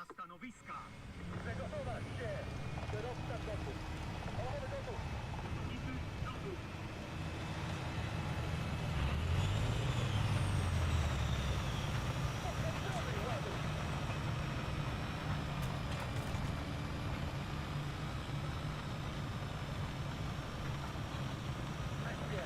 Na stanowiska! Przygotować się! Kierowca gotów! Połowy gotów! Niby gotów! Podłączony ładuj! Będzie!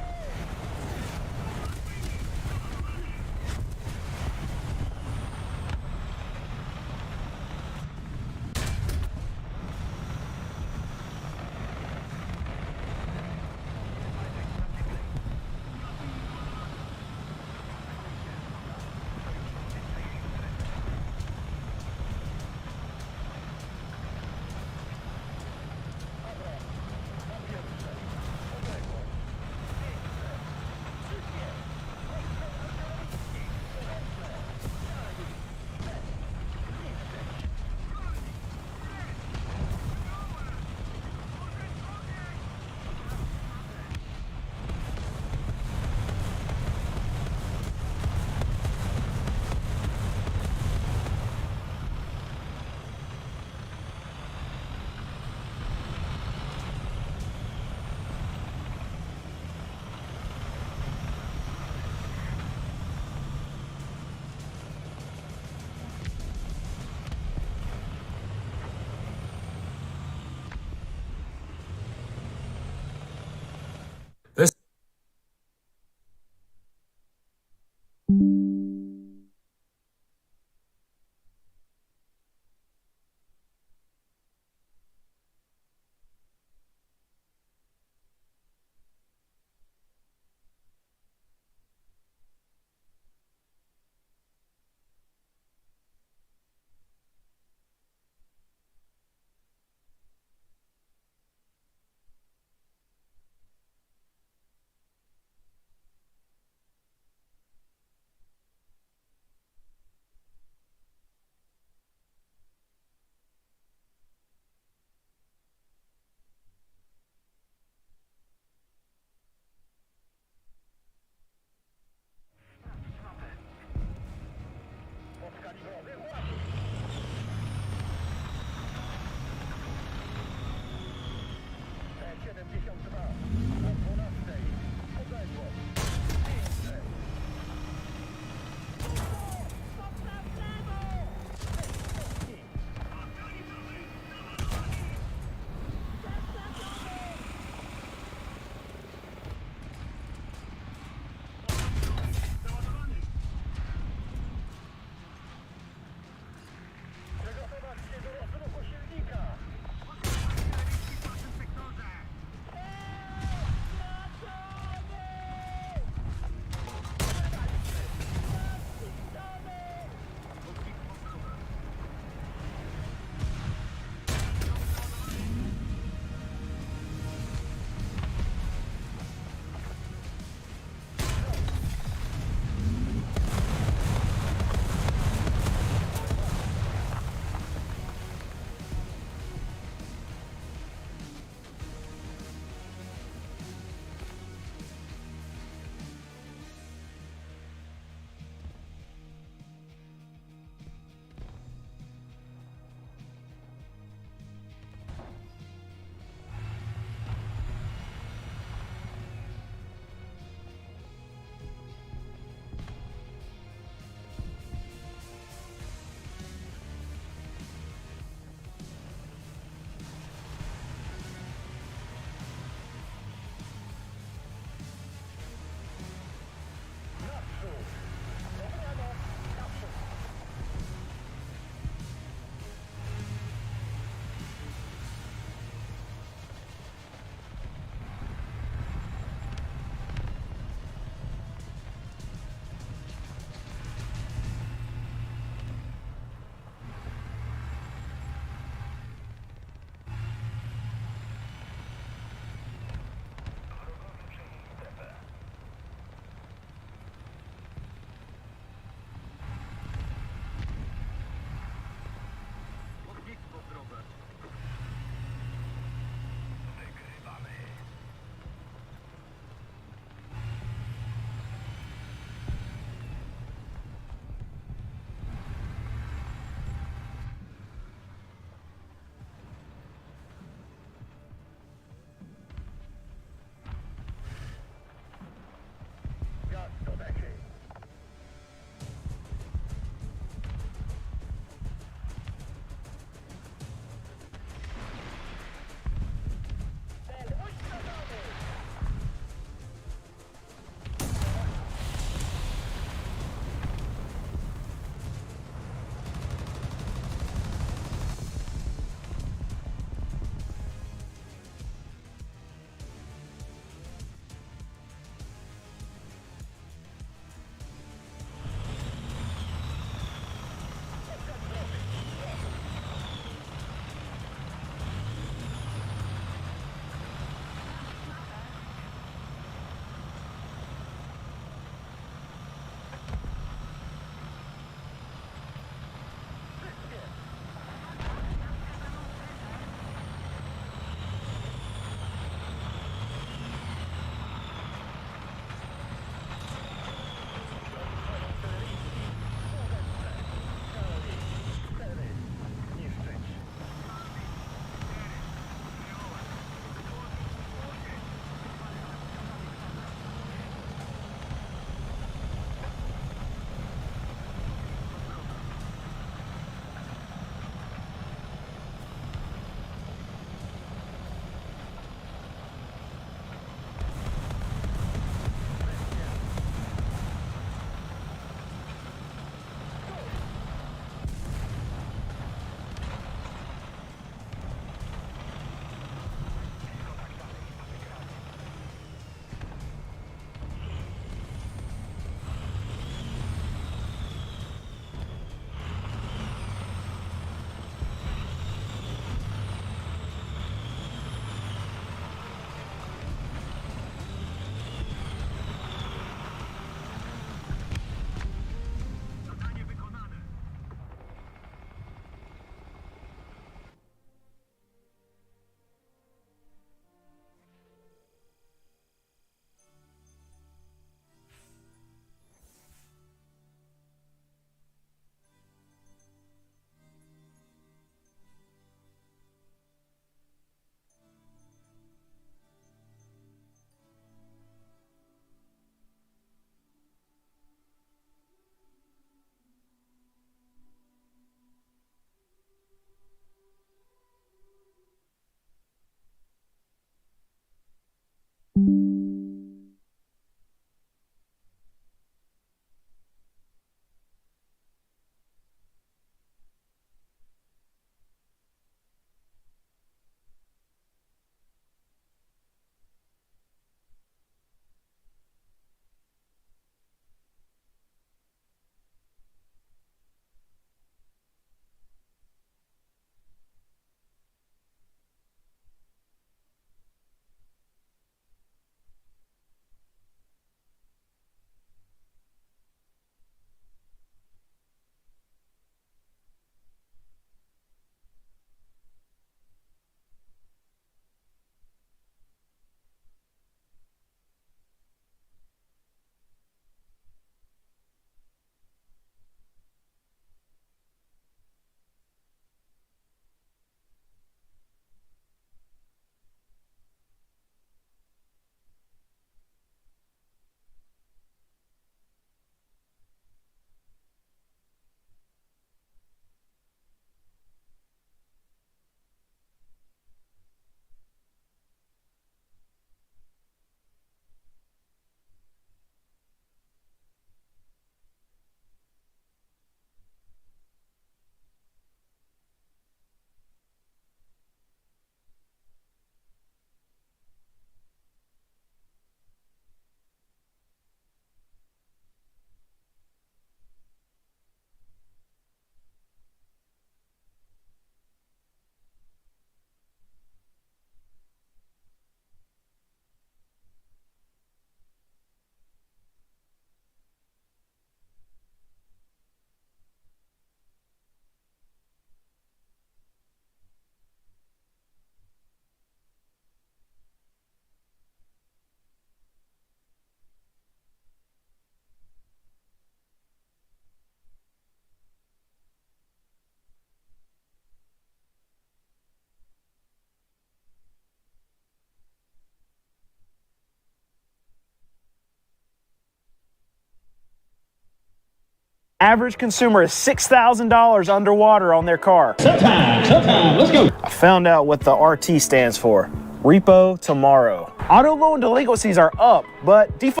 Average consumer is $6,000 underwater on their car. Showtime, let's go. I found out what the RT stands for. Repo tomorrow. Auto loan delinquencies are up, but default.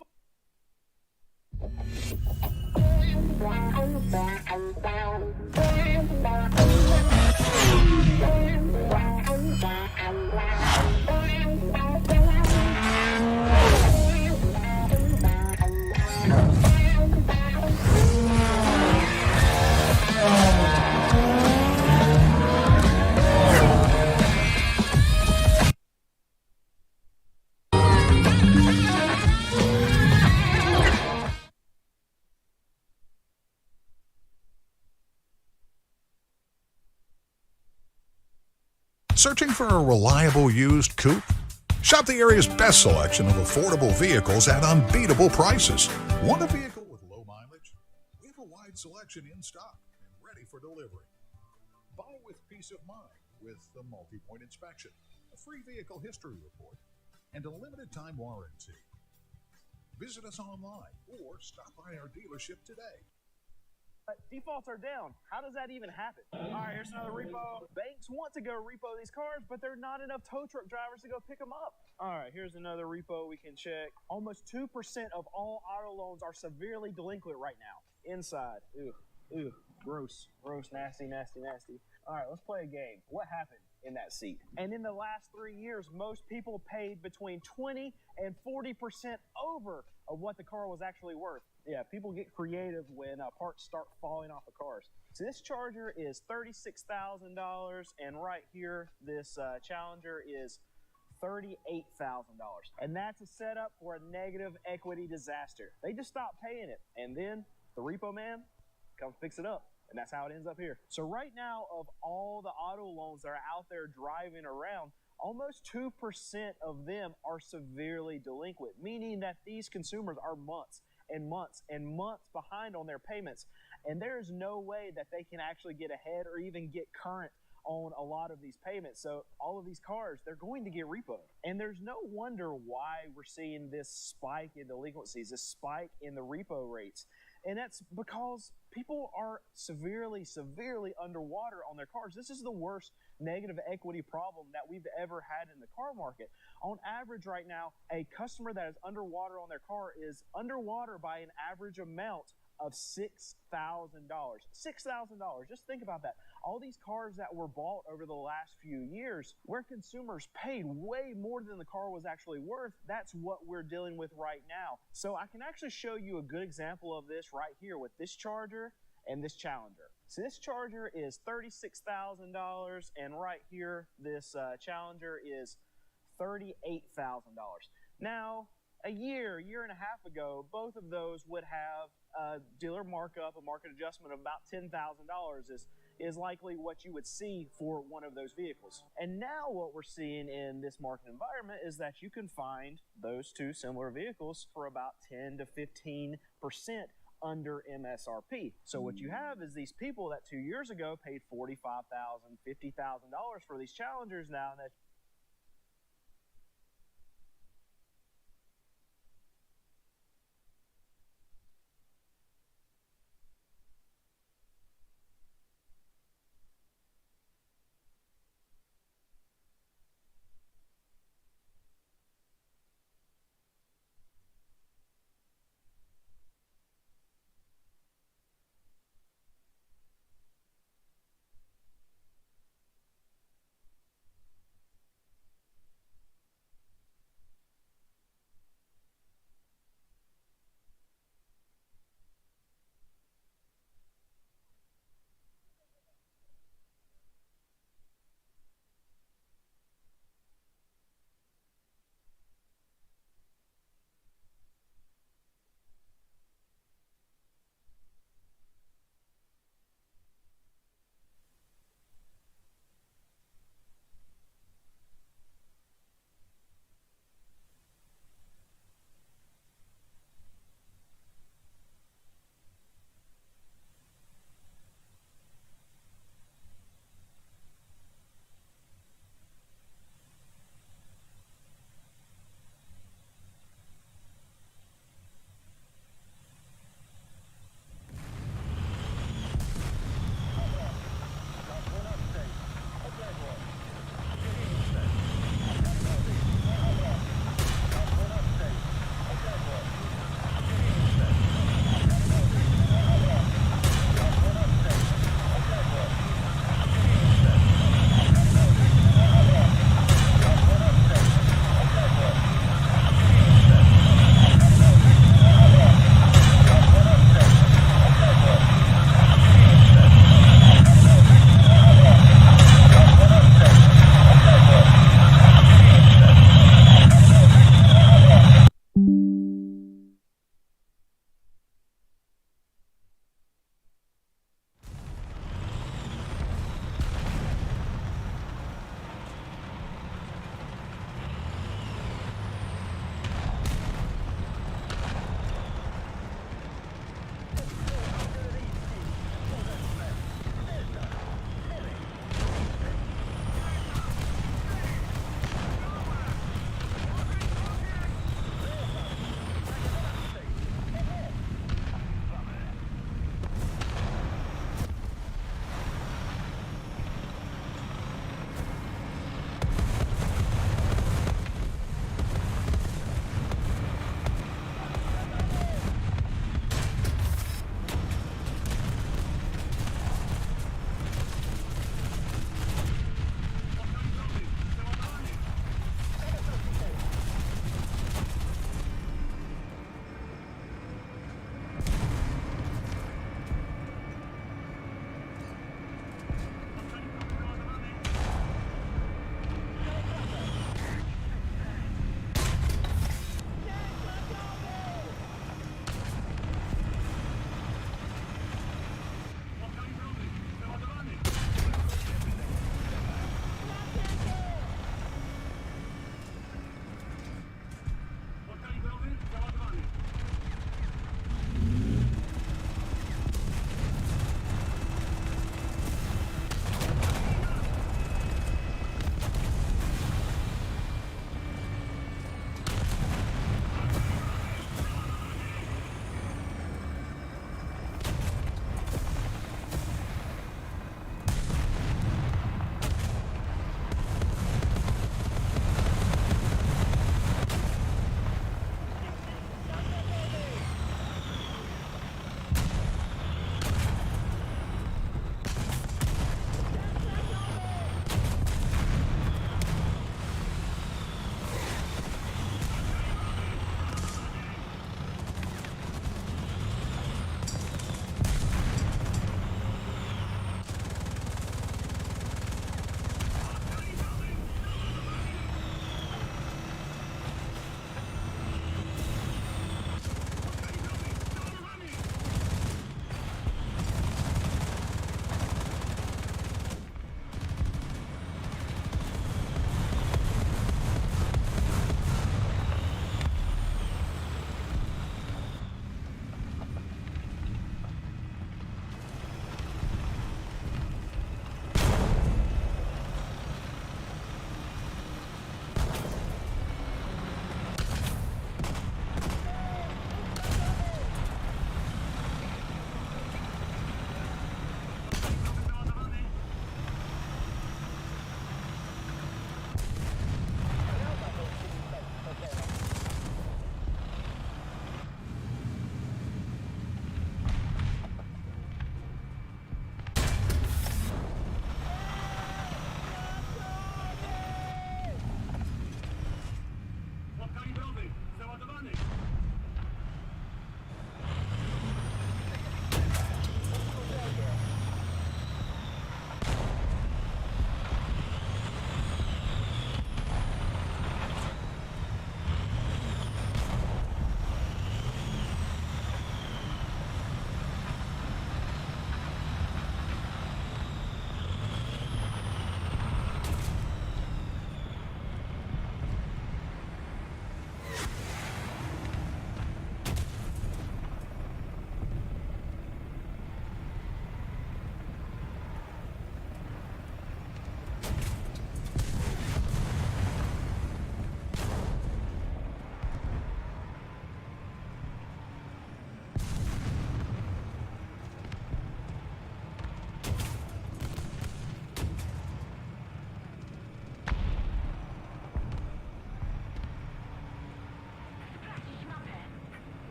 Searching for a reliable used coupe? Shop the area's best selection of affordable vehicles at unbeatable prices. Want a vehicle with low mileage? We have a wide selection in stock and ready for delivery. Buy with peace of mind with the multi-point inspection, a free vehicle history report, and a limited time warranty. Visit us online or stop by our dealership today. Defaults are down. How does that even happen? All right, here's another repo. Banks want to go repo these cars, but there are not enough tow truck drivers to go pick them up. All right, here's another repo we can check. Almost 2% of all auto loans are severely delinquent right now. Inside. Ew, gross, nasty. All right, let's play a game. What happened in that seat? And in the last 3 years, most people paid between 20 and 40% over of what the car was actually worth. Yeah, people get creative when parts start falling off of cars. So this Charger is $36,000, and right here, this Challenger is $38,000. And that's a setup for a negative equity disaster. They just stop paying it, and then the repo man comes fix it up. And that's how it ends up here. So right now, of all the auto loans that are out there driving around, almost 2% of them are severely delinquent, meaning that these consumers are months and months and months behind on their payments. And there is no way that they can actually get ahead or even get current on a lot of these payments. So all of these cars, they're going to get repoed. And there's no wonder why we're seeing this spike in delinquencies, this spike in the repo rates. And that's because people are severely underwater on their cars. This is the worst negative equity problem that we've ever had in the car market. On average right now, a customer that is underwater on their car is underwater by an average amount of $6,000. $6,000. Just think about that. All these cars that were bought over the last few years, where consumers paid way more than the car was actually worth, that's what we're dealing with right now. So I can actually show you a good example of this right here with this Charger and this Challenger. So this Charger is $36,000, and right here, this Challenger is $38,000. Now, a year and a half ago, both of those would have a dealer markup, a market adjustment of about $10,000 is likely what you would see for one of those vehicles. And now what we're seeing in this market environment is that you can find those two similar vehicles for about 10 to 15% under MSRP. So what you have is these people that 2 years ago paid $45,000, $50,000 for these Challengers now, and that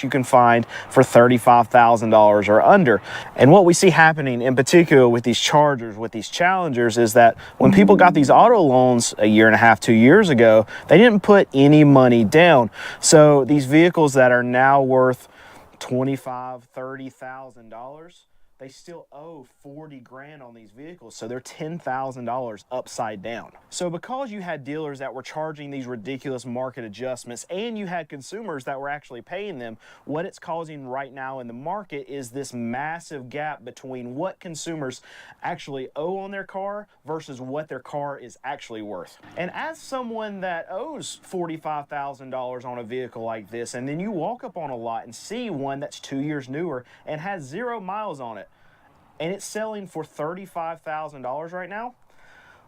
that you can find for $35,000 or under. And what we see happening in particular with these Chargers, with these Challengers, is that when people got these auto loans a year and a half, 2 years ago, they didn't put any money down. So these vehicles that are now worth $25,000, $30,000, they still owe 40 grand on these vehicles. So they're $10,000 upside down. So because you had dealers that were charging these ridiculous market adjustments and you had consumers that were actually paying them, what it's causing right now in the market is this massive gap between what consumers actually owe on their car versus what their car is actually worth. And as someone that owes $45,000 on a vehicle like this, and then you walk up on a lot and see one that's 2 years newer and has 0 miles on it, and it's selling for $35,000 right now,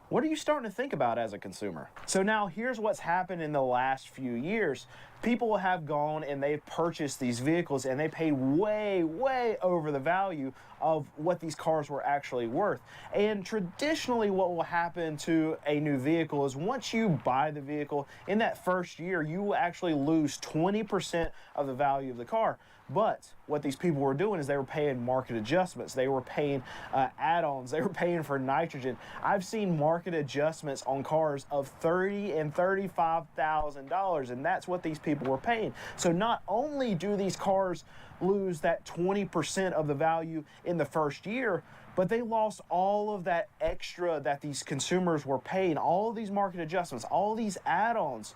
what are you starting to think about as a consumer? So now here's what's happened in the last few years. People have gone and they've purchased these vehicles and they paid way, way over the value of what these cars were actually worth. And traditionally what will happen to a new vehicle is once you buy the vehicle, in that first year, you will actually lose 20% of the value of the car. But what these people were doing is they were paying market adjustments. They were paying add-ons. They were paying for nitrogen. I've seen market adjustments on cars of $30,000 and $35,000, and that's what these people were paying. So not only do these cars lose that 20% of the value in the first year, but they lost all of that extra that these consumers were paying, all of these market adjustments, all these add-ons.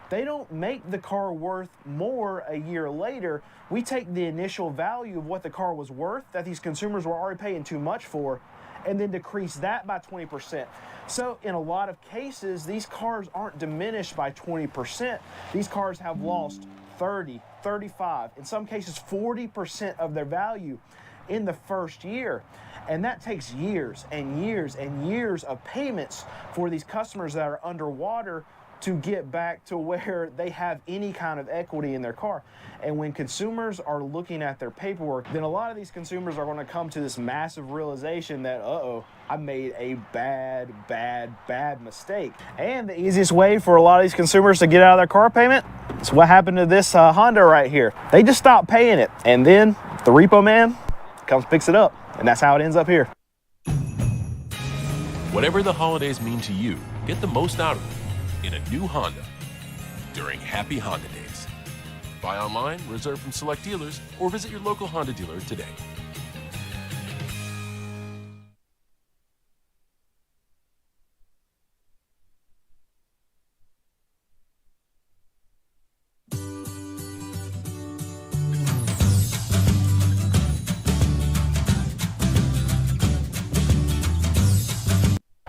They don't make the car worth more a year later. We take the initial value of what the car was worth that these consumers were already paying too much for and then decrease that by 20%. So in a lot of cases, these cars aren't diminished by 20%. These cars have lost 30, 35, in some cases 40% of their value in the first year. And that takes years and years and years of payments for these customers that are underwater to get back to where they have any kind of equity in their car. And when consumers are looking at their paperwork, then a lot of these consumers are going to come to this massive realization that, uh-oh, I made a bad mistake. And the easiest way for a lot of these consumers to get out of their car payment is what happened to this Honda right here. They just stopped paying it, and then the repo man comes picks it up, and that's how it ends up here. Whatever the holidays mean to you, get the most out of them in a new Honda during Happy Honda Days. Buy online, reserve from select dealers, or visit your local Honda dealer today.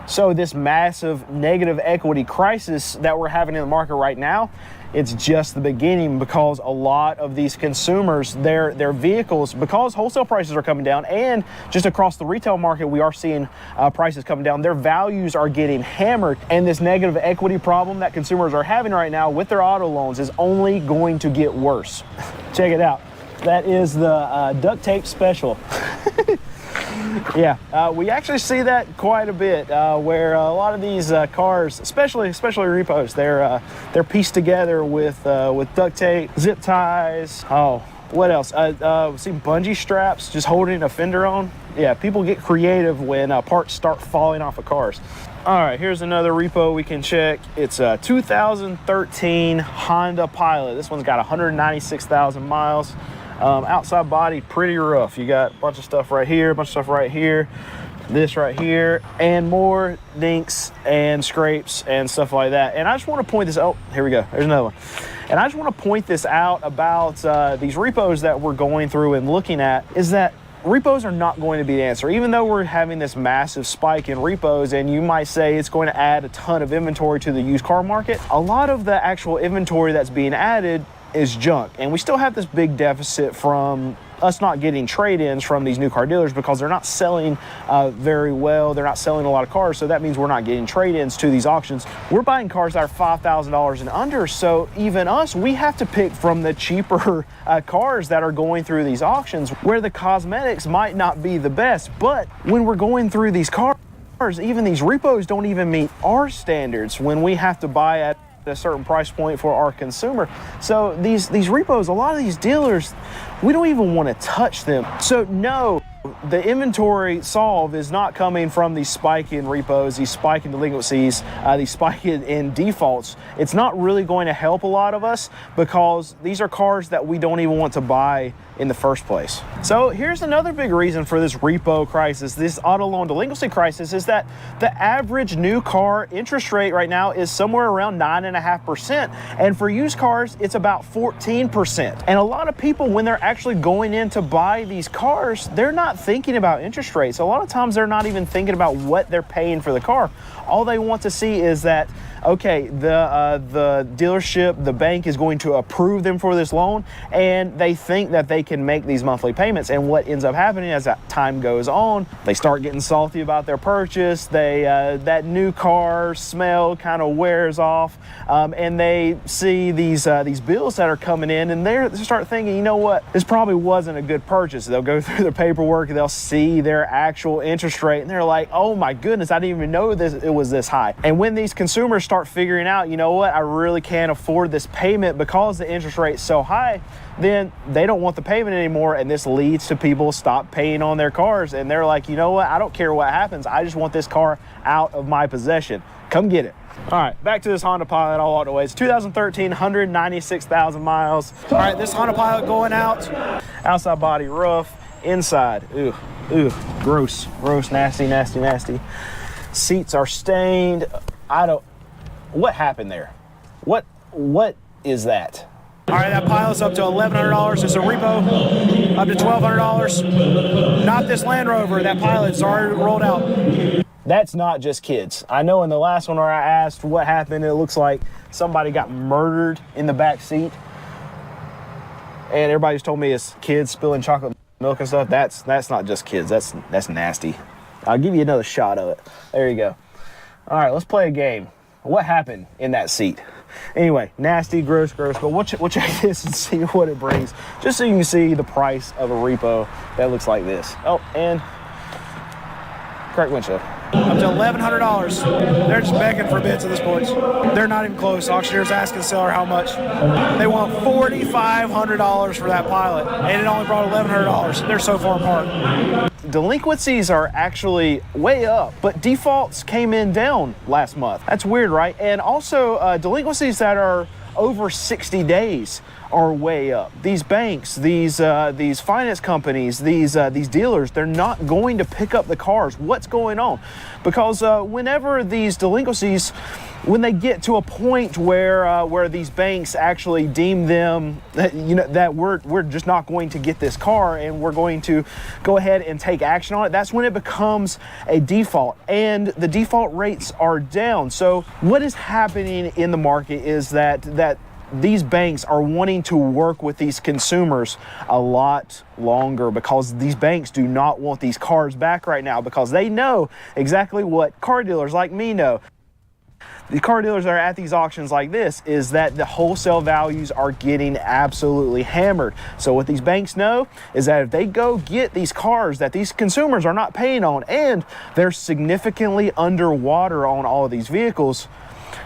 So this massive negative equity crisis that we're having in the market right now, it's just the beginning, because a lot of these consumers, their vehicles, because wholesale prices are coming down and just across the retail market, we are seeing prices coming down. Their values are getting hammered, and this negative equity problem that consumers are having right now with their auto loans is only going to get worse. Check it out. That is the duct tape special. Yeah, we actually see that quite a bit, where a lot of these cars, especially repos, they're pieced together with duct tape, zip ties. Oh, what else? See bungee straps just holding a fender on. Yeah, people get creative when parts start falling off of cars. All right, here's another repo we can check. It's a 2013 Honda Pilot. This one's got 196,000 miles. Outside body, pretty rough. You got a bunch of stuff right here, a bunch of stuff right here, this right here, and more dinks and scrapes and stuff like that. And I just want to point this out. Oh, here we go. There's another one. And I just want to point this out about these repos that we're going through and looking at, is that repos are not going to be the answer. Even though we're having this massive spike in repos, and you might say it's going to add a ton of inventory to the used car market, a lot of the actual inventory that's being added is junk. And we still have this big deficit from us not getting trade-ins from these new car dealers because they're not selling very well. They're not selling a lot of cars, so that means we're not getting trade-ins to these auctions. We're buying cars that are $5,000 and under, so even us, we have to pick from the cheaper cars that are going through these auctions where the cosmetics might not be the best. But when we're going through these cars, even these repos don't even meet our standards when we have to buy at a certain price point for our consumer. So these repos, a lot of these dealers, we don't even want to touch them. So no, the inventory solve is not coming from these spike in repos, these spike in delinquencies, these spike in defaults. It's not really going to help a lot of us because these are cars that we don't even want to buy in the first place. So here's another big reason for this repo crisis, this auto loan delinquency crisis, is that the average new car interest rate right now is somewhere around 9.5%. And for used cars, it's about 14%. And a lot of people, when they're actually going in to buy these cars, they're not thinking about interest rates. A lot of times they're not even thinking about what they're paying for the car. All they want to see is that, okay, the dealership, the bank is going to approve them for this loan, and they think that they can make these monthly payments. And what ends up happening as that time goes on, they start getting salty about their purchase. That new car smell kind of wears off, and they see these bills that are coming in, and they start thinking, you know what, this probably wasn't a good purchase. They'll go through the paperwork, and they'll see their actual interest rate, and they're like, oh my goodness, I didn't even know it was this high. And when these consumers start figuring out, you know what, I really can't afford this payment because the interest rate's so high, then they don't want the payment anymore, and this leads to people stop paying on their cars, and they're like, you know what, I don't care what happens, I just want this car out of my possession. Come get it. All right, back to this Honda Pilot all walked away. It's 2013, 196,000 miles. All right, this Honda Pilot going out. Outside body rough, inside, ooh, gross, nasty. Seats are stained. What happened there? What is that? All right, that Pilot's up to $1,100. It's a repo, up to $1,200. Not this Land Rover. That Pilot's already rolled out. That's not just kids. I know in the last one where I asked what happened, it looks like somebody got murdered in the back seat. And everybody's told me it's kids spilling chocolate milk and stuff. That's not just kids. That's nasty. I'll give you another shot of it. There you go. All right, let's play a game. What happened in that seat? Anyway, nasty, gross, but we'll check this and see what it brings, just so you can see the price of a repo that looks like this. Oh, and cracked windshield. Up to $1,100. They're just begging for bids at this point. They're not even close. Auctioneer's asking the seller how much. They want $4,500 for that Pilot, and it only brought $1,100. They're so far apart. Delinquencies are actually way up, but defaults came in down last month. That's weird, right? And also delinquencies that are over 60 days are way up. These banks, these finance companies, these dealers, they're not going to pick up the cars. What's going on? Because whenever these delinquencies, when they get to a point where these banks actually deem them that we're just not going to get this car and we're going to go ahead and take action on it, that's when it becomes a default, and the default rates are down. So what is happening in the market is that these banks are wanting to work with these consumers a lot longer, because these banks do not want these cars back right now, because they know exactly what car dealers like me know. The car dealers that are at these auctions like this is that the wholesale values are getting absolutely hammered. So what these banks know is that if they go get these cars that these consumers are not paying on, and they're significantly underwater on all of these vehicles,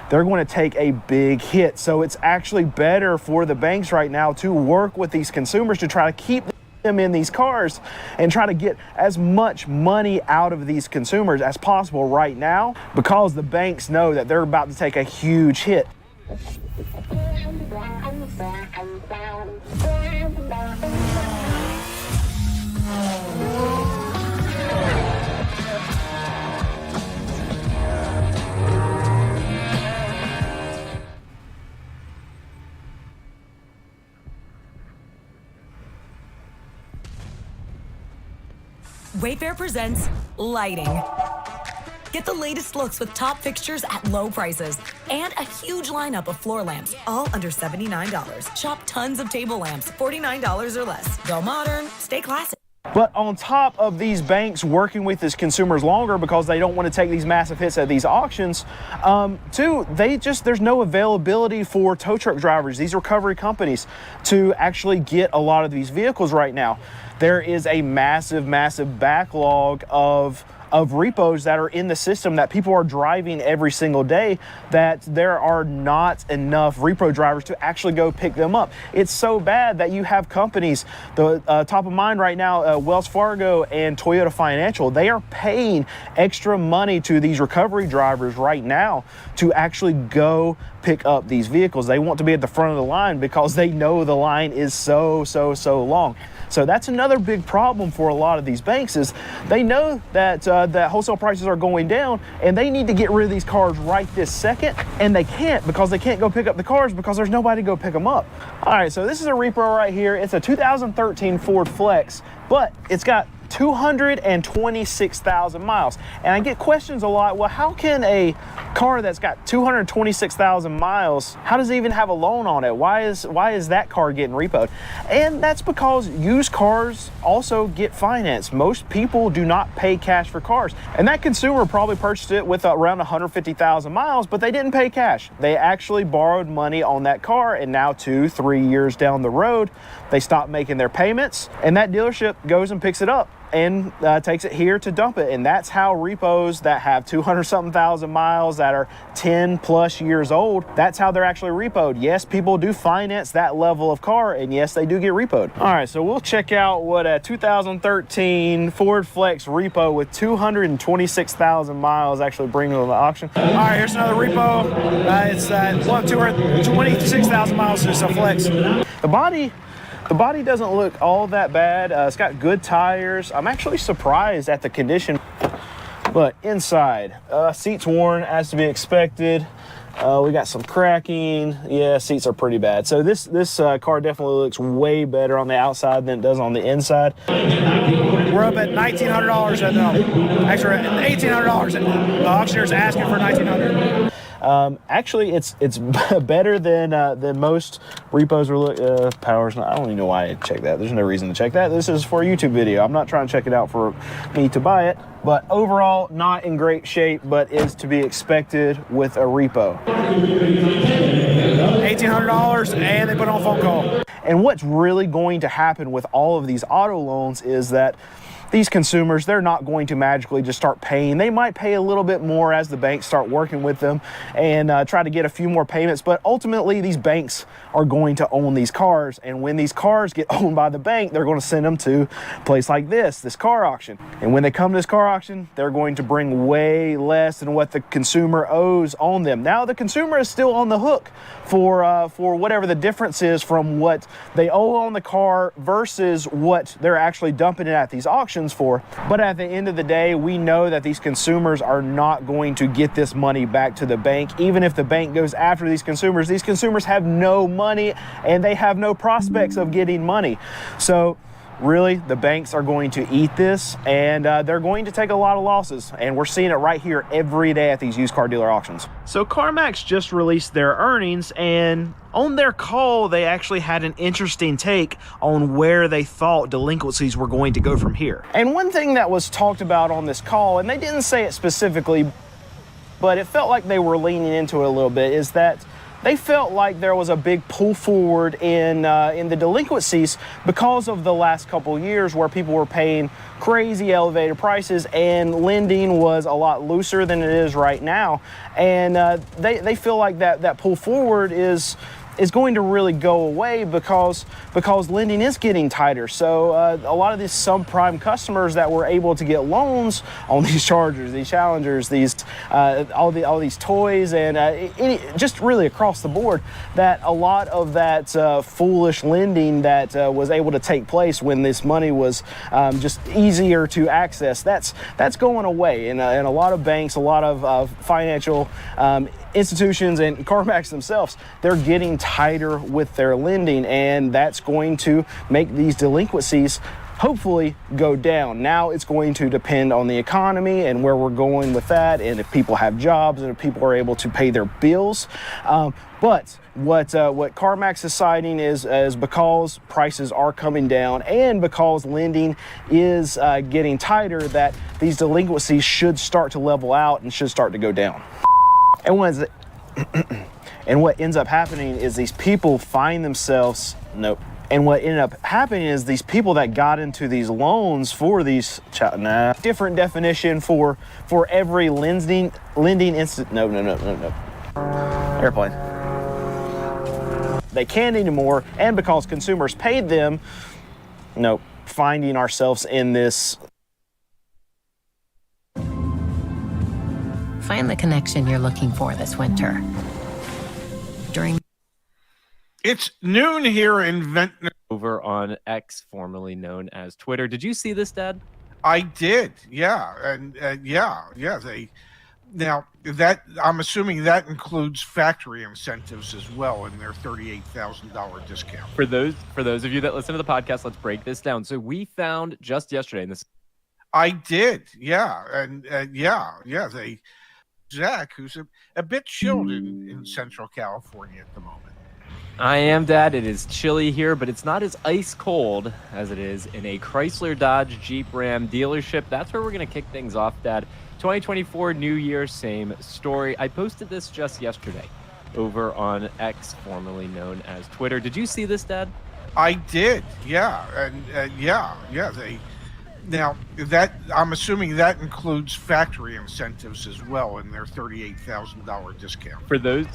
they're going to take a big hit. So it's actually better for the banks right now to work with these consumers to try to keep them in these cars and try to get as much money out of these consumers as possible right now, because the banks know that they're about to take a huge hit. Wayfair presents lighting. Get the latest looks with top fixtures at low prices and a huge lineup of floor lamps, all under $79. Shop tons of table lamps, $49 or less. Go modern, stay classy. But on top of these banks working with these consumers longer because they don't want to take these massive hits at these auctions, there's no availability for tow truck drivers, these recovery companies, to actually get a lot of these vehicles right now. There is a massive backlog of of repos that are in the system that people are driving every single day, that there are not enough repo drivers to actually go pick them up. It's so bad that you have companies, the top of mind right now, Wells Fargo and Toyota Financial, they are paying extra money to these recovery drivers right now to actually go pick up these vehicles. They want to be at the front of the line because they know the line is so long. So that's another big problem for a lot of these banks, is they know that that wholesale prices are going down and they need to get rid of these cars right this second, and they can't, because they can't go pick up the cars because there's nobody to go pick them up. All right, so this is a repo right here. It's a 2013 Ford Flex, but it's got 226,000 miles. And I get questions a lot, well, how can a car that's got 226,000 miles, how does it even have a loan on it? Why is that car getting repoed? And that's because used cars also get financed. Most people do not pay cash for cars. And that consumer probably purchased it with around 150,000 miles, but they didn't pay cash. They actually borrowed money on that car, and now 2-3 years down the road, they stop making their payments, and that dealership goes and picks it up and takes it here to dump it. And that's how repos that have 200-something thousand miles, that are 10 plus years old, that's how they're actually repoed. Yes, people do finance that level of car, and yes, they do get repoed. All right, so we'll check out what a 2013 Ford Flex repo with 226,000 miles actually brings on the auction. All right, here's another repo. It's 226,000 miles, just a Flex. The body doesn't look all that bad. It's got good tires. I'm actually surprised at the condition. But inside, seats worn as to be expected. We got some cracking. Yeah, seats are pretty bad. So this car definitely looks way better on the outside than it does on the inside. We're up at $1,900 at actually $1,800, and the auctioneer's asking for $1,900. Actually, it's better than most repos are. Powers. I don't even know why I checked that. There's no reason to check that. This is for a YouTube video. I'm not trying to check it out for me to buy it. But overall, not in great shape, but is to be expected with a repo. $1,800, and they put on a phone call. And what's really going to happen with all of these auto loans is that these consumers, they're not going to magically just start paying. They might pay a little bit more as the banks start working with them and try to get a few more payments, but ultimately these banks are going to own these cars, and when these cars get owned by the bank, they're going to send them to a place like this car auction. And when they come to this car auction, they're going to bring way less than what the consumer owes on them. Now the consumer is still on the hook for whatever the difference is from what they owe on the car versus what they're actually dumping it at these auctions for. But at the end of the day, we know that these consumers are not going to get this money back to the bank. Even if the bank goes after these consumers have no money and they have no prospects of getting money. So really, the banks are going to eat this, and they're going to take a lot of losses, and we're seeing it right here every day at these used car dealer auctions. So CarMax just released their earnings, and on their call, they actually had an interesting take on where they thought delinquencies were going to go from here. And one thing that was talked about on this call, and they didn't say it specifically, but it felt like they were leaning into it a little bit, is that they felt like there was a big pull forward in the delinquencies because of the last couple years where people were paying crazy elevated prices and lending was a lot looser than it is right now. And they feel like that pull forward is going to really go away because lending is getting tighter. So a lot of these subprime customers that were able to get loans on these Chargers, these Challengers, these all these toys, and just really across the board, that a lot of that foolish lending that was able to take place when this money was just easier to access, that's going away. And a lot of banks, a lot of financial institutions and CarMax themselves, they're getting tighter with their lending, and that's going to make these delinquencies hopefully go down. Now it's going to depend on the economy and where we're going with that, and if people have jobs and if people are able to pay their bills. But what CarMax is citing is because prices are coming down and because lending is getting tighter, that these delinquencies should start to level out and should start to go down. And what ends up happening is these people find themselves, And what ended up happening is these people that got into these loans for these different definition for every lending instant. No. Airplane. They can't anymore, and because consumers paid them, finding ourselves in this. Find the connection you're looking for this winter. It's noon here in Ventnor. Over on X, formerly known as Twitter. Did you see this, Dad? I did, yeah, and they. Now that I'm assuming that includes factory incentives as well in their $38,000 discount. For those of you that listen to the podcast, let's break this down. So we found just yesterday, and this. I did, yeah, and they. Zach, who's a bit chilled in Central California at the moment. I am, Dad. It is chilly here, but it's not as ice cold as it is in a Chrysler, Dodge, Jeep, Ram dealership. That's where we're going to kick things off, Dad. 2024 New Year, same story. I posted this just yesterday over on X, formerly known as Twitter. Did you see this, Dad? I did, yeah, and they. Now that I'm assuming that includes factory incentives as well in their $38,000 discount. For those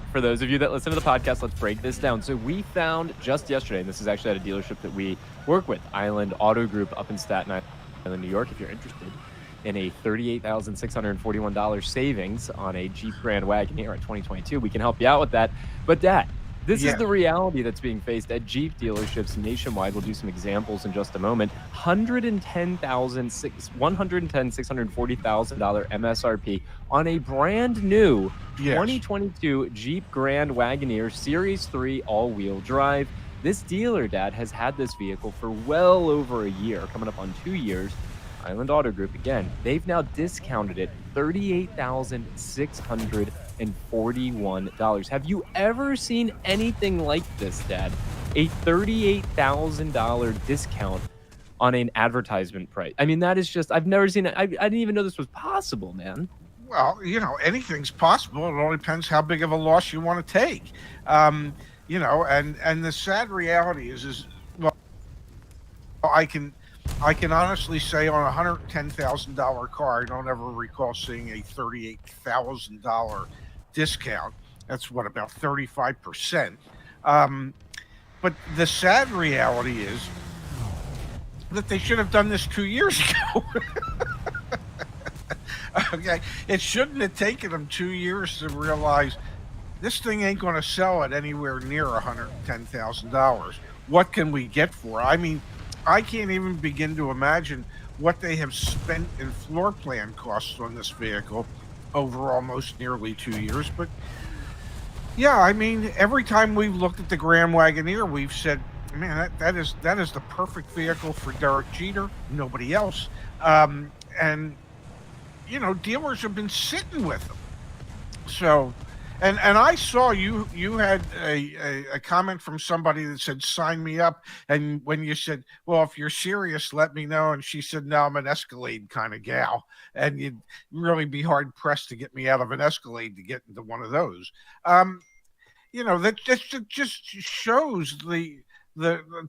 of you that listen to the podcast, let's break this down. So we found just yesterday, and this is actually at a dealership that we work with, Island Auto Group up in Staten Island, New York. If you're interested in a $38,641 savings on a Jeep Grand Wagoneer at 2022, we can help you out with that. But Dad, this is the reality that's being faced at Jeep dealerships nationwide. We'll do some examples in just a moment. $110,640,000 MSRP on a brand new 2022 Jeep Grand Wagoneer Series 3 all-wheel drive. This dealer, Dad, has had this vehicle for well over a year, coming up on 2 years. Island Auto Group, again, they've now discounted it $38,641. Have you ever seen anything like this, Dad? A $38,000 discount on an advertisement price. I mean, that is just, I've never seen it. I didn't even know this was possible, man. Well, anything's possible. It all depends how big of a loss you want to take. And the sad reality is well, I can honestly say on a $110,000 car, I don't ever recall seeing a $38,000 discount. That's about 35%. But the sad reality is that they should have done this 2 years ago. Okay, it shouldn't have taken them 2 years to realize this thing ain't going to sell at anywhere near $110,000. What can we get for? I mean, I can't even begin to imagine what they have spent in floor plan costs on this vehicle over almost nearly 2 years. But yeah, I mean, every time we've looked at the Grand Wagoneer, we've said, man, that is the perfect vehicle for Derek Jeter, nobody else. And dealers have been sitting with them. So, and I saw you had a comment from somebody that said, sign me up. And when you said, well, if you're serious, let me know. And she said, no, I'm an Escalade kind of gal. And you'd really be hard pressed to get me out of an Escalade to get into one of those. That just shows the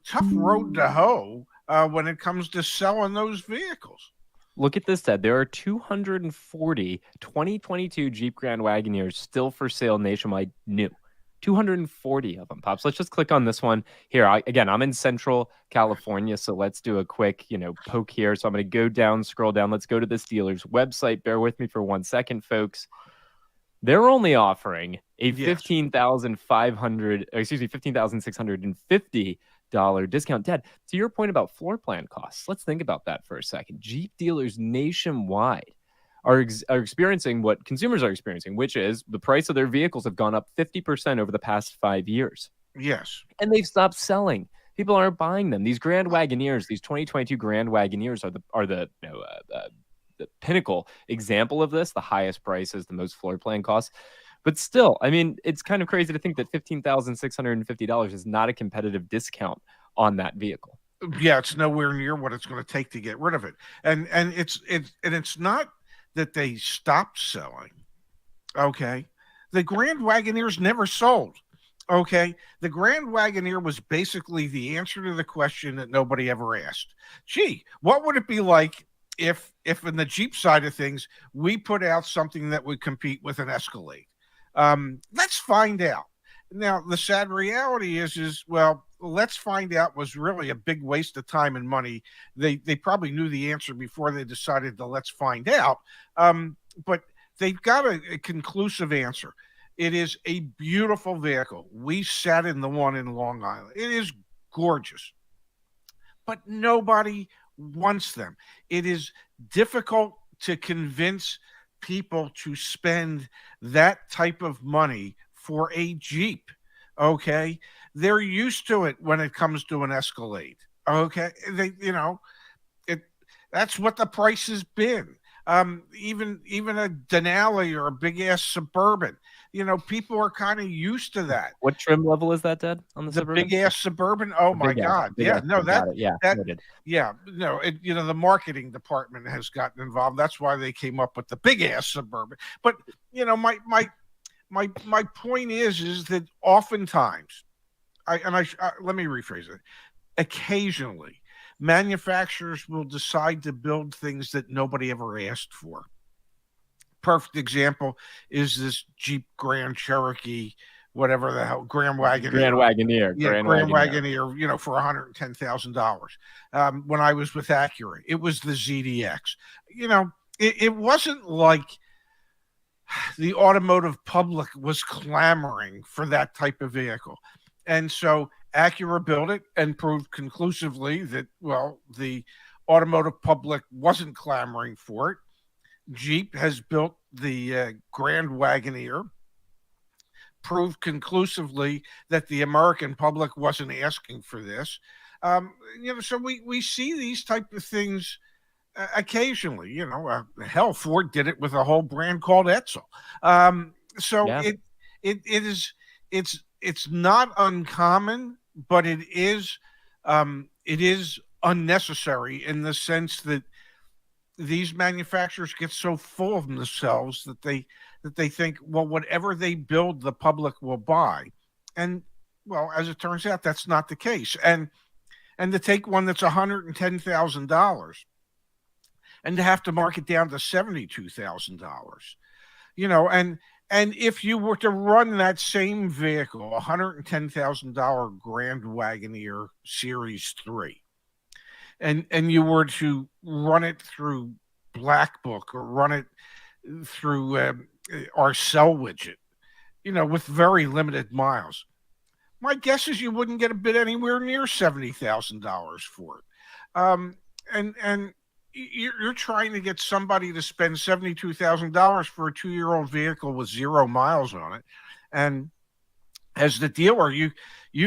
tough road to hoe when it comes to selling those vehicles. Look at this, Ted. There are 240 2022 Jeep Grand Wagoneers still for sale nationwide new. 240 of them, Pops. Let's just click on this one here. I'm in Central California, so let's do a quick, poke here. So I'm going to go down, scroll down. Let's go to this dealer's website. Bear with me for 1 second, folks. They're only offering a $15,650 discount. Dad, to your point about floor plan costs, let's think about that for a second. Jeep dealers nationwide are experiencing what consumers are experiencing, which is the price of their vehicles have gone up 50% over the past 5 years. Yes. And they've stopped selling. People aren't buying them. These Grand Wagoneers, these 2022 Grand Wagoneers are the pinnacle example of this, the highest prices, the most floor plan costs. But still, I mean, it's kind of crazy to think that $15,650 is not a competitive discount on that vehicle. Yeah, it's nowhere near what it's going to take to get rid of it. And it's not that they stopped selling. Okay. The Grand Wagoneers never sold. Okay, the Grand Wagoneer was basically the answer to the question that nobody ever asked. Gee, what would it be like if in the Jeep side of things we put out something that would compete with an Escalade? Let's find out. Now, the sad reality is well, let's find out was really a big waste of time and money. They probably knew the answer before they decided to let's find out. But they've got a conclusive answer. It is a beautiful vehicle. We sat in the one in Long Island. It is gorgeous, but nobody wants them. It is difficult to convince people to spend that type of money for a Jeep. Okay. They're used to it when it comes to an Escalade. Okay. That's what the price has been. Even a Denali or a big ass Suburban. People are kind of used to that. What trim level is that, Dad? On the Suburban? Big ass Suburban. Oh my God! Yeah, no, the marketing department has gotten involved. That's why they came up with the big ass Suburban. But my point is that oftentimes, let me rephrase it. Occasionally, manufacturers will decide to build things that nobody ever asked for. Perfect example is this Jeep Grand Cherokee, whatever the hell, Grand Wagoneer. Grand Wagoneer, for $110,000. When I was with Acura, it was the ZDX. It wasn't like the automotive public was clamoring for that type of vehicle. And so Acura built it and proved conclusively that, well, the automotive public wasn't clamoring for it. Jeep has built the Grand Wagoneer, proved conclusively that the American public wasn't asking for this. So we see these type of things occasionally. Hell, Ford did it with a whole brand called Edsel. It's not uncommon, but it is unnecessary in the sense that these manufacturers get so full of themselves that they think, well, whatever they build, the public will buy. And well, as it turns out, that's not the case. And to take one that's $110,000 and to have to mark it down to $72,000, and if you were to run that same vehicle, $110,000 Grand Wagoneer Series 3, and you were to run it through Black Book or run it through our Sell Widget, with very limited miles, my guess is you wouldn't get a bid anywhere near $70,000 for it. And you're trying to get somebody to spend $72,000 for a 2-year-old vehicle with 0 miles on it. And as the dealer, you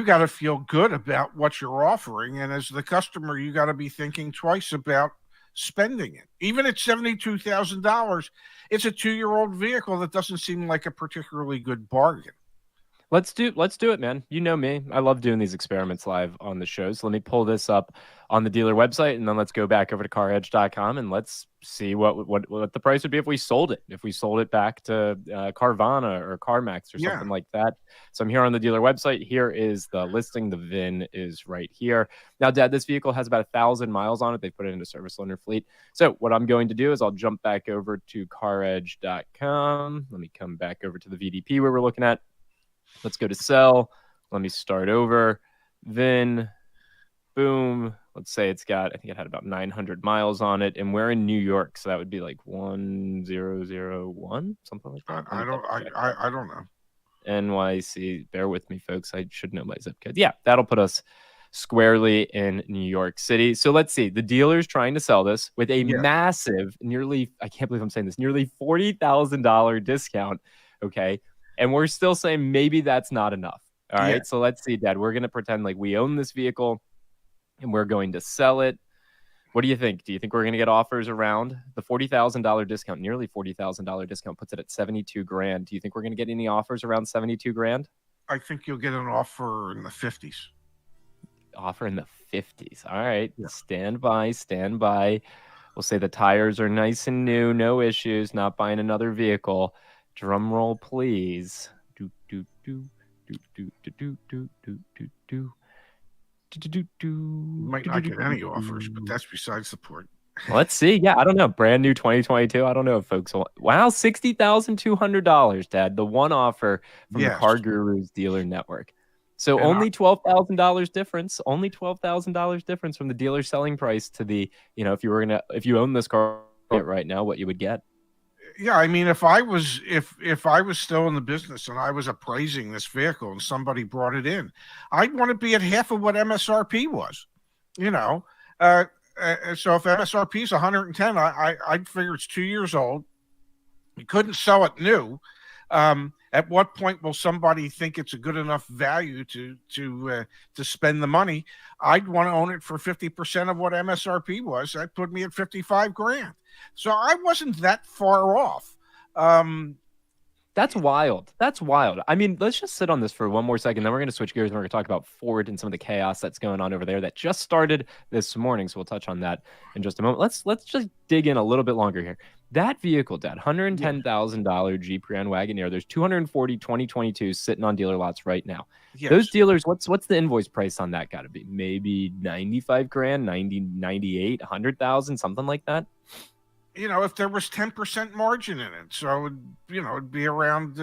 got to feel good about what you're offering. And as the customer, you got to be thinking twice about spending it. Even at $72,000, it's a 2-year-old vehicle that doesn't seem like a particularly good bargain. Let's do it, man. You know me. I love doing these experiments live on the show. So let me pull this up on the dealer website, and then let's go back over to CarEdge.com and let's see what the price would be if we sold it. If we sold it back to Carvana or CarMax or something like that. So I'm here on the dealer website. Here is the listing. The VIN is right here. Now, Dad, this vehicle has about 1,000 miles on it. They put it into service loaner fleet. So what I'm going to do is I'll jump back over to CarEdge.com. Let me come back over to the VDP where we're looking at. Let's go to sell. Let me start over. VIN, boom. Let's say I think it had about 900 miles on it, and we're in New York, so that would be like 1001, something like that. I don't know. NYC. Bear with me, folks. I should know my zip code. Yeah, that'll put us squarely in New York City. So let's see. The dealer's trying to sell this with a massive, I can't believe I'm saying this, nearly $40,000 discount. Okay. And we're still saying maybe that's not enough. All right. So let's see, Dad. We're going to pretend like we own this vehicle and we're going to sell it. What do you think? Do you think we're going to get offers around the $40,000 discount? Nearly $40,000 discount puts it at $72,000. Do you think we're going to get any offers around $72,000? I think you'll get an offer in the 50s. Offer in the 50s. All right. Yeah. Stand by. We'll say the tires are nice and new. No issues. Not buying another vehicle. Drum roll, please. Might not get any offers, but that's besides the point. Let's see. Yeah, I don't know. Brand new 2022. I don't know if folks will. Wow, $60,200, Dad. The one offer from the Car Gurus dealer network. So And only $12,000 difference. Only $12,000 difference from the dealer selling price to the, if you own this car right now, what you would get. Yeah, I mean, if I was still in the business and I was appraising this vehicle and somebody brought it in, I'd want to be at half of what MSRP was. So if MSRP is 110, I'd figure it's 2 years old. You couldn't sell it new. At what point will somebody think it's a good enough value to spend the money? I'd want to own it for 50% of what MSRP was. That put me at $55,000. So I wasn't that far off. That's wild. That's wild. I mean, let's just sit on this for one more second. Then we're going to switch gears and we're going to talk about Ford and some of the chaos that's going on over there that just started this morning. So we'll touch on that in just a moment. Let's just dig in a little bit longer here. That vehicle, Dad, $110,000 Jeep Grand Wagoneer. There's 240 2022 sitting on dealer lots right now. Yes. Those dealers, what's the invoice price on that got to be? Maybe $95,000, 90, 98, 100,000, something like that. If there was 10% margin in it, so it'd be around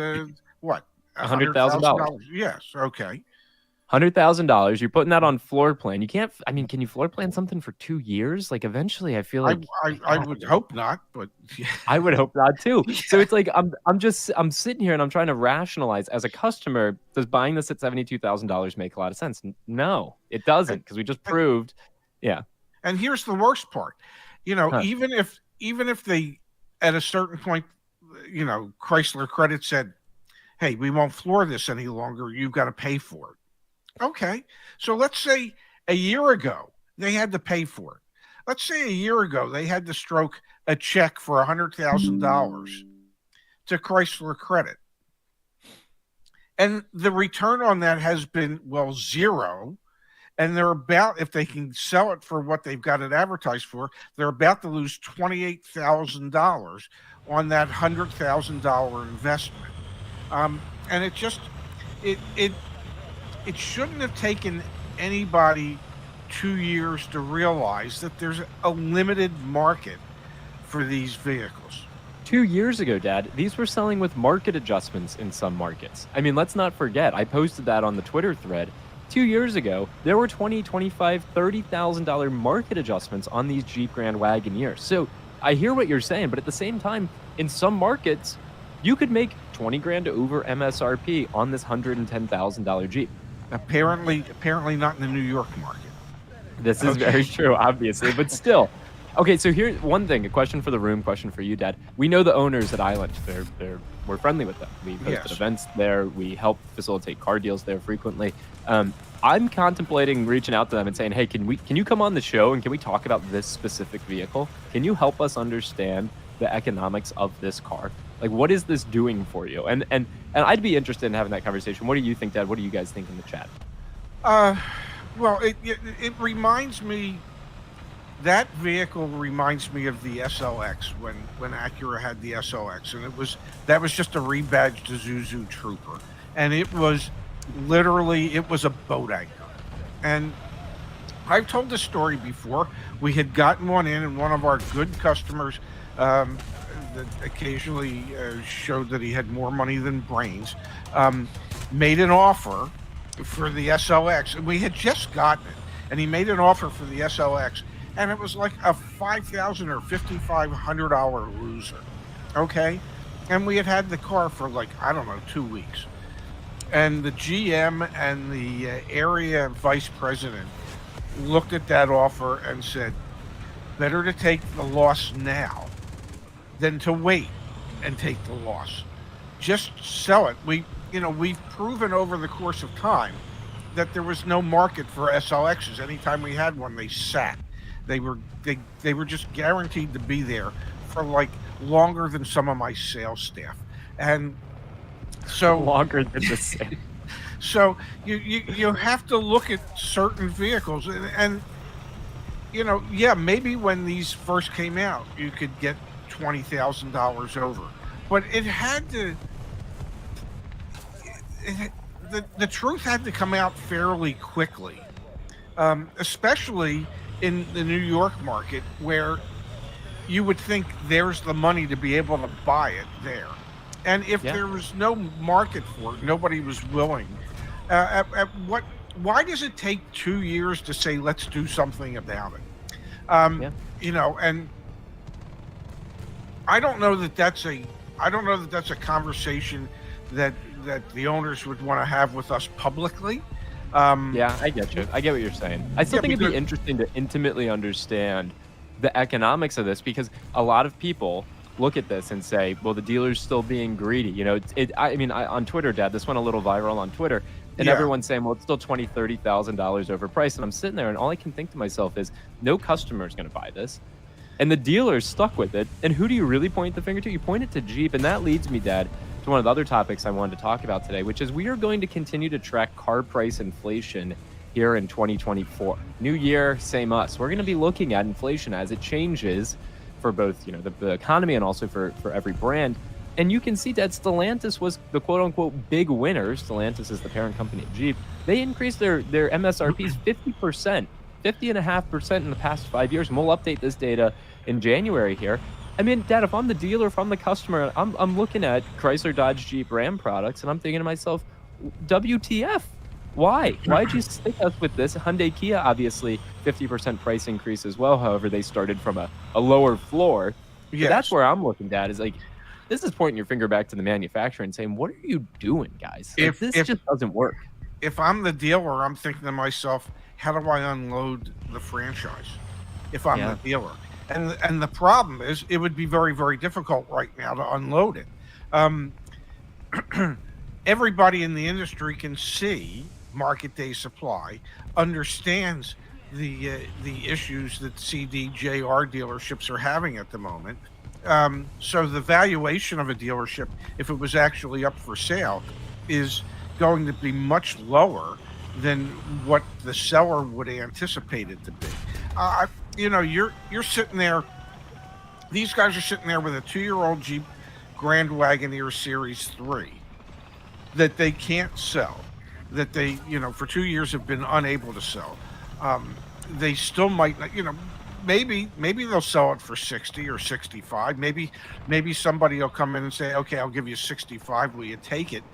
what? $100,000. Yes. Okay. $100,000. You're putting that on floor plan. You can't. I mean, can you floor plan something for 2 years? Like eventually, I feel like I would hope not, but yeah. I would hope not too. So it's like I'm sitting here and I'm trying to rationalize as a customer. Does buying this at $72,000 make a lot of sense? No, it doesn't, because we just proved. Yeah. And here's the worst part. Even if they, at a certain point, Chrysler Credit said, hey, we won't floor this any longer. You've got to pay for it. Okay. So let's say a year ago, they had to pay for it. Let's say a year ago, they had to stroke a check for $100,000 to Chrysler Credit. And the return on that has been, zero. And they're about, if they can sell it for what they've got it advertised for, they're about to lose $28,000 on that $100,000 investment. And it just, it shouldn't have taken anybody 2 years to realize that there's a limited market for these vehicles. 2 years ago, Dad, these were selling with market adjustments in some markets. I mean, let's not forget, I posted that on the Twitter thread. 2 years ago, there were $20,000, $25,000, $30,000 market adjustments on these Jeep Grand Wagoneers. So I hear what you're saying, but at the same time, in some markets, you could make $20,000 over MSRP on this $110,000 Jeep. Apparently not in the New York market. This is very true, obviously, but still. Okay, so here's one thing, a question for the room, question for you, Dad. We know the owners at Island. We're friendly with them. We host events there. We help facilitate car deals there frequently. I'm contemplating reaching out to them and saying, hey, can you come on the show and can we talk about this specific vehicle? Can you help us understand the economics of this car? Like, what is this doing for you? And I'd be interested in having that conversation. What do you think, Dad? What do you guys think in the chat? Well, it reminds me, that vehicle reminds me of the SLX when Acura had the SLX, and that was just a rebadged Isuzu Trooper, and it was a boat anchor. And I've told this story before. We had gotten one in, and one of our good customers that occasionally showed that he had more money than brains, made an offer for the SLX, and we had just gotten it, and he made an offer for the SLX, and it was like a $5,000 or $5,500 loser. Okay, and we had the car for 2 weeks, and the GM and the area vice president looked at that offer and said, better to take the loss now than to wait and take the loss. Just sell it. We've proven over the course of time that there was no market for SLXs. Anytime we had one, they sat. They were just guaranteed to be there for longer than some of my sales staff. And so longer than the same. So you have to look at certain vehicles and maybe when these first came out, you could get $20,000 over, but it had to. the truth had to come out fairly quickly, especially in the New York market, where you would think there's the money to be able to buy it there. And if there was no market for it, nobody was willing. Why does it take 2 years to say, let's do something about it? You know, and I don't know that that's a conversation that the owners would want to have with us publicly. Yeah, I get you. I get what you're saying. I still think it'd be interesting to intimately understand the economics of this, because a lot of people look at this and say, well, the dealer's still being greedy. You know, I mean, on Twitter, Dad, this went a little viral on Twitter, and everyone's saying, well, it's still $20,000, $30,000 overpriced. And I'm sitting there, and all I can think to myself is, no customer is going to buy this. And the dealer's stuck with it. And who do you really point the finger to? You point it to Jeep. And that leads me, Dad, to one of the other topics I wanted to talk about today, which is we are going to continue to track car price inflation here in 2024. New year, same us. We're going to be looking at inflation as it changes for both, you know, the economy and also for every brand. And you can see that Stellantis was the quote-unquote big winner. Stellantis is the parent company of Jeep. They increased their MSRPs 50%, 50.5% in the past 5 years. And we'll update this data in January here. I mean, Dad, if I'm the dealer, if I'm the customer, I'm looking at Chrysler, Dodge, Jeep, Ram products, and I'm thinking to myself, WTF? Why? Why'd you stick us with this? Hyundai, Kia, obviously 50% price increase as well. However, they started from a lower floor. Yes. That's where I'm looking, Dad, is like, this is pointing your finger back to the manufacturer and saying, what are you doing, guys? Like, this just doesn't work. If I'm the dealer, I'm thinking to myself, how do I unload the franchise if I'm the dealer? And the problem is, it would be very, very difficult right now to unload it. Everybody in the industry can see market day supply, understands the issues that CDJR dealerships are having at the moment. So the valuation of a dealership, if it was actually up for sale, is going to be much lower than what the seller would anticipate it to be. You know, you're sitting there. These guys are sitting there with a 2-year-old Jeep Grand Wagoneer Series 3 that they can't sell, that they, you know, for 2 years have been unable to sell. They still might not, you know, maybe they'll sell it for 60 or 65. Maybe somebody will come in and say, okay, I'll give you 65. Will you take it?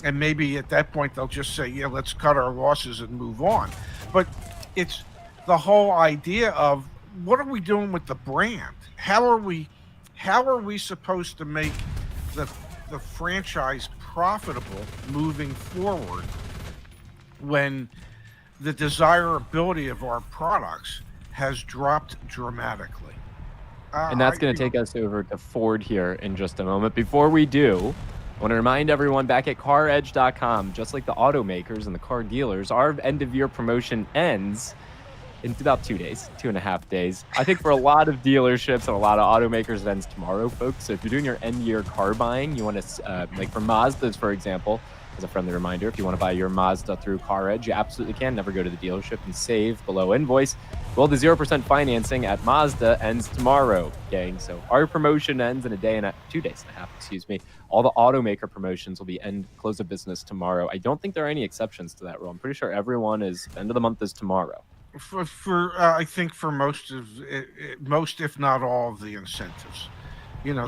And maybe at that point they'll just say, yeah, let's cut our losses and move on. But it's the whole idea of, what are we doing with the brand? How are we supposed to make the franchise profitable moving forward when the desirability of our products has dropped dramatically? And that's going to take us over to Ford here in just a moment. Before we do, I want to remind everyone, back at CarEdge.com, just like the automakers and the car dealers, our end-of-year promotion ends in about 2.5 days. I think for a lot of dealerships and a lot of automakers, it ends tomorrow, folks. So if you're doing your end-year car buying, you want to, like for Mazdas, for example, as a friendly reminder, if you want to buy your Mazda through CarEdge, you absolutely can. Never go to the dealership and save below invoice. Well, the 0% financing at Mazda ends tomorrow, gang. So our promotion ends in 2.5 days, excuse me. All the automaker promotions will be close of business tomorrow. I don't think there are any exceptions to that rule. I'm pretty sure everyone is, end of the month is tomorrow. I think for most, if not all, of the incentives, you know,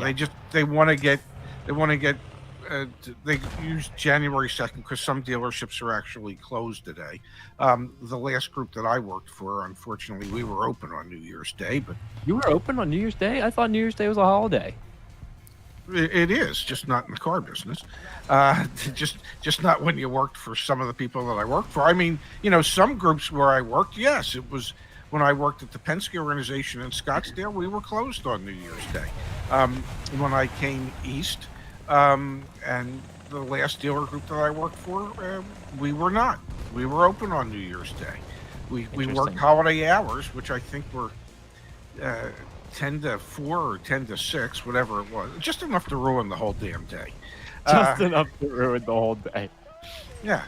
they want to get they use January 2nd because some dealerships are actually closed today. The last group that I worked for, unfortunately, we were open on New Year's Day. But you were open on New Year's Day? I thought New Year's Day was a holiday. It is, just not in the car business. Just not when you worked for some of the people that I worked for. I mean, you know, some groups where I worked, yes, it was when I worked at the Penske organization in Scottsdale, we were closed on New Year's Day. When I came east, and the last dealer group that I worked for, we were not. We were open on New Year's Day. We worked holiday hours, which I think were 10 to 4 or 10 to 6, whatever it was. Just enough to ruin the whole damn day. Just enough to ruin the whole day. Yeah.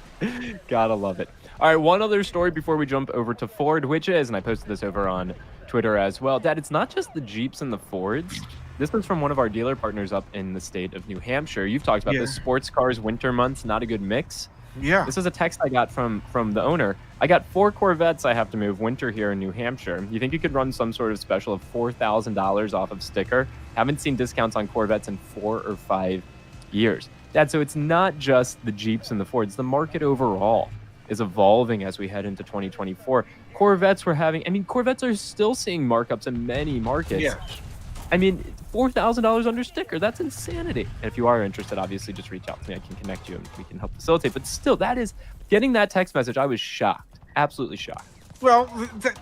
Gotta love it. All right, one other story before we jump over to Ford, which is, and I posted this over on Twitter as well, Dad, it's not just the Jeeps and the Fords. This was from one of our dealer partners up in the state of New Hampshire. You've talked about this. Sports cars, winter months, not a good mix. Yeah. This is a text I got from the owner. I got 4 Corvettes I have to move winter here in New Hampshire. You think you could run some sort of special of $4,000 off of sticker? Haven't seen discounts on Corvettes in 4 or 5 years. Dad, so it's not just the Jeeps and the Fords. The market overall is evolving as we head into 2024. Corvettes Corvettes are still seeing markups in many markets. Yes. I mean, $4,000 under sticker, that's insanity. And if you are interested, obviously just reach out to me. I can connect you and we can help facilitate. But still, that is, getting that text message, I was shocked. Absolutely shocked. Well,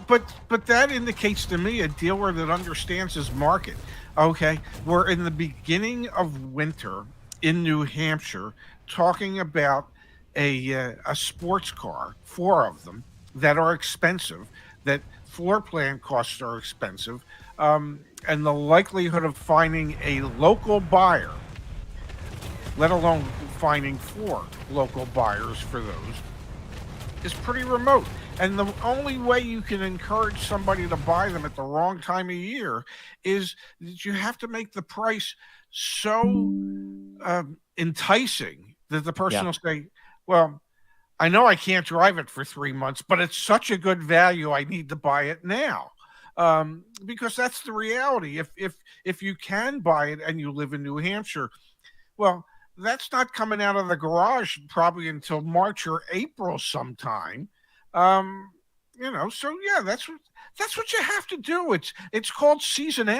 but that indicates to me a dealer that understands his market. Okay, we're in the beginning of winter in New Hampshire talking about a sports car, 4 of them, that are expensive, that floor plan costs are expensive, and the likelihood of finding a local buyer, let alone finding 4 local buyers for those, is pretty remote. And the only way you can encourage somebody to buy them at the wrong time of year is that you have to make the price so enticing that the person will say, well, I know I can't drive it for 3 months, but it's such a good value, I need to buy it now. Because that's the reality. If you can buy it and you live in New Hampshire, well, that's not coming out of the garage probably until March or April sometime. So yeah, that's what you have to do. It's called seasonality.